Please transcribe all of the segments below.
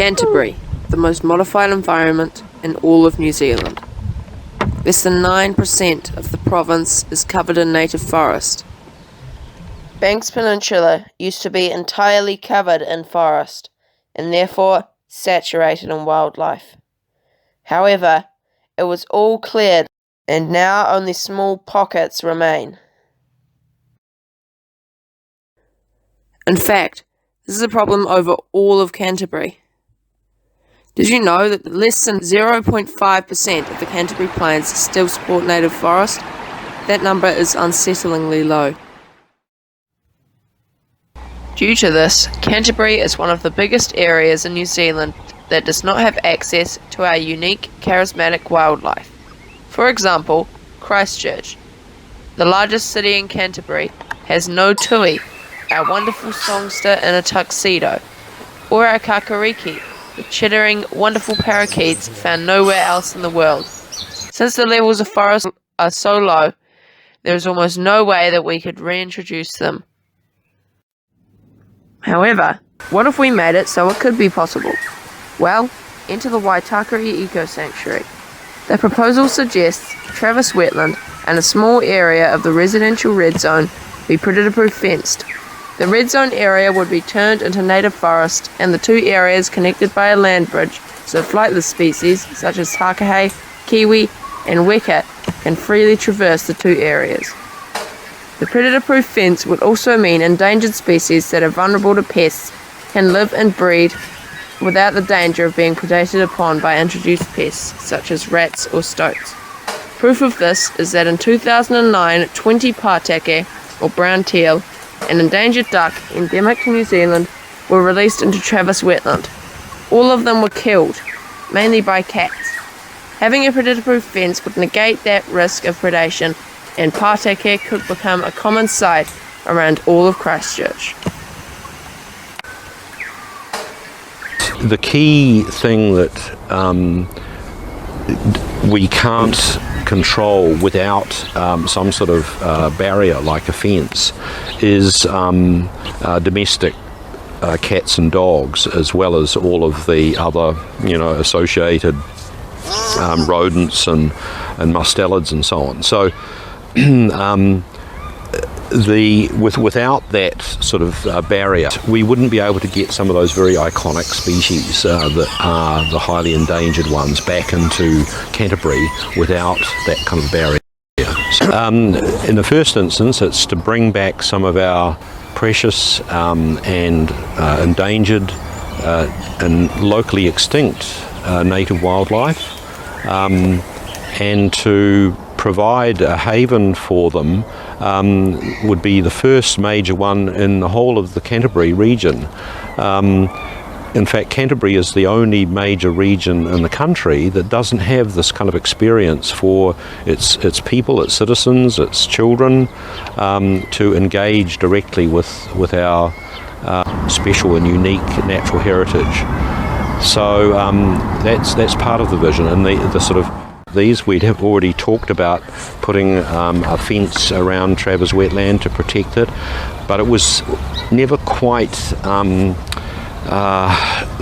Canterbury, the most modified environment in all of New Zealand. Less than 9% of the province is covered in native forest. Banks Peninsula used to be entirely covered in forest, and therefore saturated in wildlife. However, it was all cleared, and now only small pockets remain. In fact, this is a problem over all of Canterbury. Did you know that less than 0.5% of the Canterbury Plains still support native forest? That number is unsettlingly low. Due to this, Canterbury is one of the biggest areas in New Zealand that does not have access to our unique, charismatic wildlife. For example, Christchurch, the largest city in Canterbury, has no tui, our wonderful songster in a tuxedo, or our kakariki, the chittering, wonderful parakeets found nowhere else in the world. Since the levels of forest are so low, there is almost no way that we could reintroduce them. However, what if we made it so it could be possible? Well, enter the Ōtākaro Eco Sanctuary. The proposal suggests Travis wetland and a small area of the residential red zone be predator-proof fenced. The red zone area would be turned into native forest, and the two areas connected by a land bridge, so flightless species such as takahe, kiwi, and weka can freely traverse the two areas. The predator-proof fence would also mean endangered species that are vulnerable to pests can live and breed without the danger of being predated upon by introduced pests such as rats or stoats. Proof of this is that in 2009, 20 pāteke, or brown teal, an endangered duck endemic to New Zealand, were released into Travis wetland. All of them were killed, mainly by cats. Having a predator-proof fence would negate that risk of predation, and pāteke could become a common sight around all of Christchurch. The key thing that we can't control without some sort of barrier like a fence is domestic cats and dogs, as well as all of the other associated rodents and mustelids and so on. So without that sort of barrier, we wouldn't be able to get some of those very iconic species that are the highly endangered ones back into Canterbury without that kind of barrier. So, in the first instance, it's to bring back some of our precious and endangered and locally extinct native wildlife, and to provide a haven for them would be the first major one in the whole of the Canterbury region. In fact, Canterbury is the only major region in the country that doesn't have this kind of experience for its people, its citizens, its children, to engage directly with our special and unique natural heritage. So that's part of the vision, and the sort of these we'd have already talked about putting a fence around Travis wetland to protect it, but it was never quite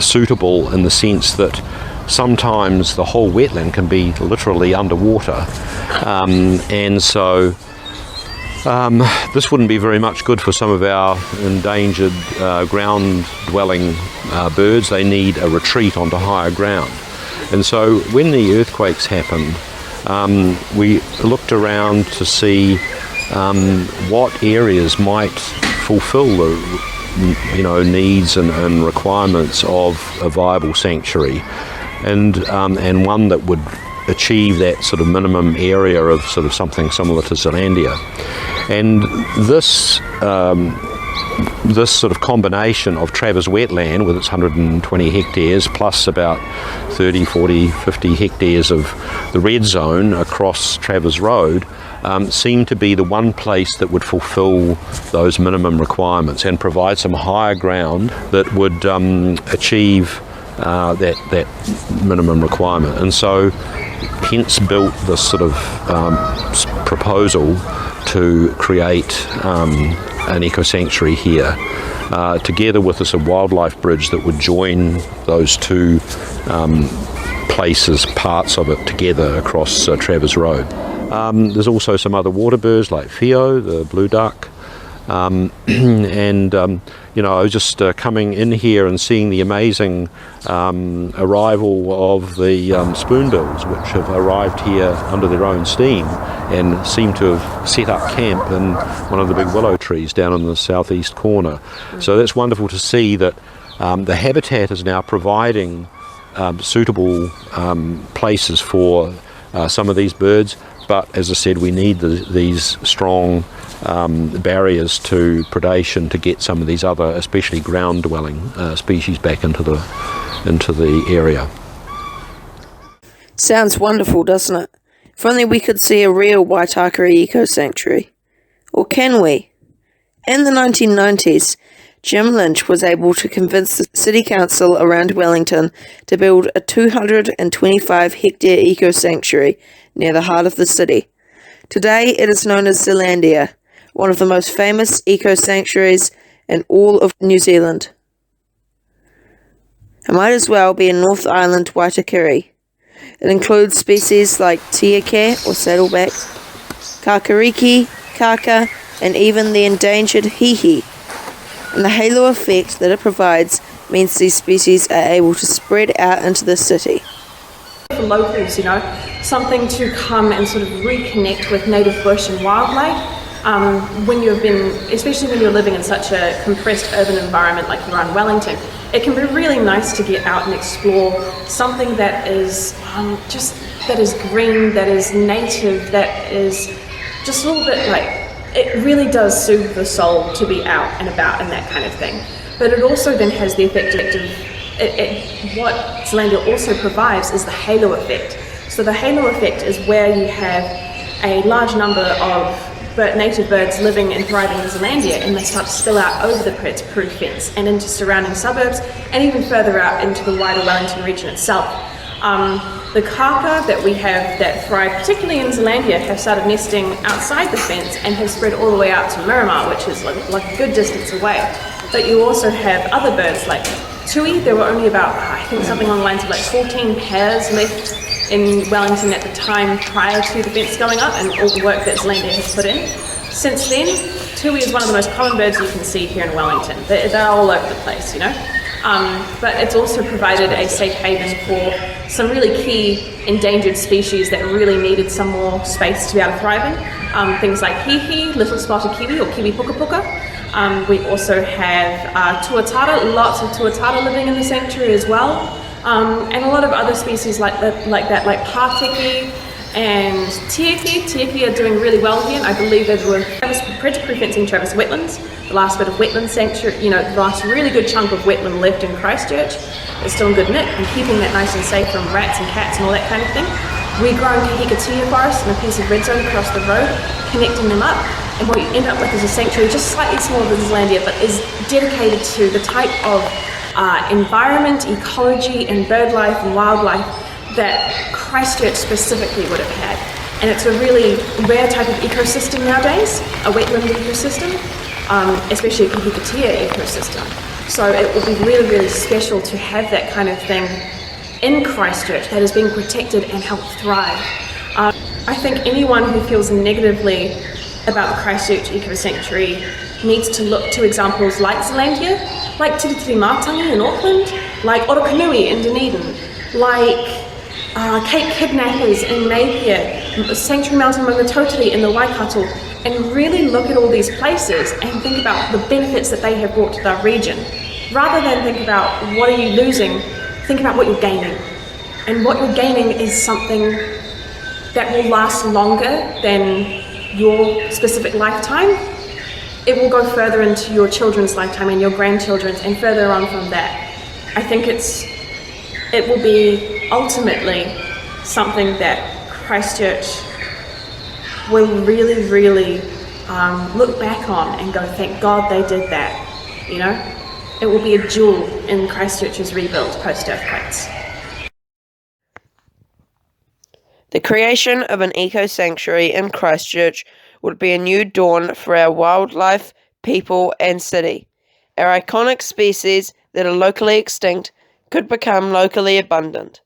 suitable in the sense that sometimes the whole wetland can be literally underwater, and so this wouldn't be very much good for some of our endangered ground-dwelling birds. They need a retreat onto higher ground. And so when the earthquakes happened, we looked around to see what areas might fulfill the needs and requirements of a viable sanctuary, and one that would achieve that sort of minimum area of sort of something similar to Zealandia. And this sort of combination of Travis wetland with its 120 hectares plus about 30, 40, 50 hectares of the red zone across Travis Road seemed to be the one place that would fulfill those minimum requirements and provide some higher ground that would achieve that minimum requirement. And so hence built this sort of proposal to create an eco-sanctuary here, together with this wildlife bridge that would join those two places, parts of it together across Travers Road. There's also some other water birds like Fio, the blue duck. I was just coming in here and seeing the amazing arrival of the spoonbills, which have arrived here under their own steam and seem to have set up camp in one of the big willow trees down in the southeast corner. So that's wonderful to see that the habitat is now providing suitable places for some of these birds, but as I said, we need these strong barriers to predation to get some of these other, especially ground-dwelling species back into the area. Sounds wonderful, doesn't it? If only we could see a real Ōtākaro eco-sanctuary. Or can we? In the 1990s, Jim Lynch was able to convince the city council around Wellington to build a 225-hectare eco-sanctuary near the heart of the city. Today it is known as Zealandia, one of the most famous eco-sanctuaries in all of New Zealand. It might as well be in North Island, Waitakere. It includes species like tiake or saddleback, kakariki, kaka, and even the endangered hihi. And the halo effect that it provides means these species are able to spread out into the city. For locals, something to come and sort of reconnect with native bush and wildlife. Especially when you're living in such a compressed urban environment like you are in Wellington, it can be really nice to get out and explore something that is that is green, that is native, that is just a little bit it really does soothe the soul to be out and about and that kind of thing. But it also then has the effect of what Zealandia also provides is the halo effect. So the halo effect is where you have a large number of native birds living and thriving in Zealandia, and they start to spill out over the Peru fence and into surrounding suburbs and even further out into the wider Wellington region itself. The kaka that we have that thrive, particularly in Zealandia, have started nesting outside the fence and have spread all the way out to Miramar, which is like a good distance away. But you also have other birds like tui. There were only about, I think, something along the lines of 14 pairs left in Wellington at the time prior to the fence going up and all the work that Zealandia has put in. Since then, tui is one of the most common birds you can see here in Wellington. They're all over the place, But it's also provided a safe haven for some really key endangered species that really needed some more space to be able to thrive in. Things like hihi, little spotted kiwi or kiwi puka puka. We also have tuatara, lots of tuatara living in the sanctuary as well. And a lot of other species like pāteki and tieke. Tieke are doing really well here. I believe they were predatory fencing Travis wetlands, the last bit of wetland sanctuary, the last really good chunk of wetland left in Christchurch. It's still in good nick and keeping that nice and safe from rats and cats and all that kind of thing. We're growing kahikatea forest and a piece of red zone across the road, connecting them up. And what you end up with is a sanctuary just slightly smaller than Zealandia, but is dedicated to the type of environment, ecology, and bird life and wildlife that Christchurch specifically would have had. And it's a really rare type of ecosystem nowadays, a wetland ecosystem, especially a kahikatea ecosystem. So it would be really, really special to have that kind of thing in Christchurch that is being protected and helped thrive. I think anyone who feels negatively about the Christchurch Eco Sanctuary needs to look to examples like Zealandia, like Tiritiri-Matangi in Auckland, like Ōtākaro in Dunedin, like Cape Kidnappers in Napier, Sanctuary Mountain Maungatautari in the Waikato, and really look at all these places and think about the benefits that they have brought to the region. Rather than think about what are you losing, think about what you're gaining. And what you're gaining is something that will last longer than your specific lifetime. It will go further into your children's lifetime and your grandchildren's and further on from that. I think it will be ultimately something that Christchurch will really, really look back on and go, thank God they did that, It will be a jewel in Christchurch's rebuild post-earthquakes. The creation of an eco-sanctuary in Christchurch would be a new dawn for our wildlife, people, and city. Our iconic species that are locally extinct could become locally abundant.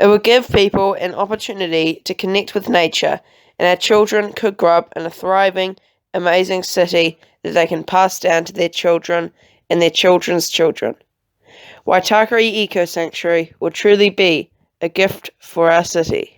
It would give people an opportunity to connect with nature, and our children could grow up in a thriving, amazing city that they can pass down to their children and their children's children. Ōtākaro Eco Sanctuary will truly be a gift for our city.